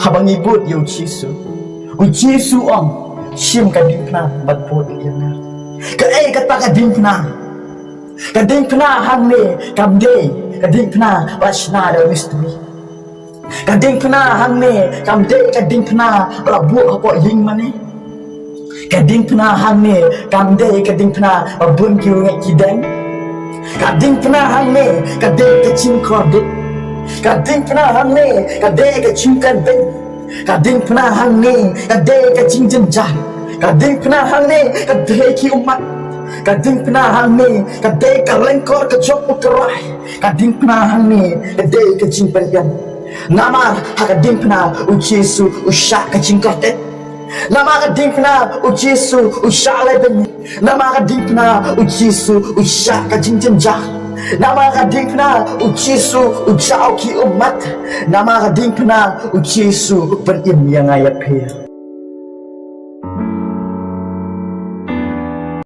habang ibut yu Jisu u Jisu ong sim kading pna bat pot yana ka ai kat pa kading pna hang ne kamde kading pna wasna da misteri kading pna hang ne kamde kading pna prabu apa ying mane kading pna hang ne kamde kading pna bun kyu ngai kidang kading pna hang ne kade kacing krodit kading pna hang ne kade kacing kan ben kading pna hang ne kade kacing jenjah kading pna hang ne kade ki umat kading pna hang ne kade kalengkor kejok uterai kading pna hang ne kade kacing penyan nama kading pna u Jesu usyak kacing krodet nama kading pna u Jesu usyak leben nama kading pna u Jesu usyak kacing jenjah nama kading pna u Jesu ujau ki umat nama kading pna u Jesu berim yang ayat pia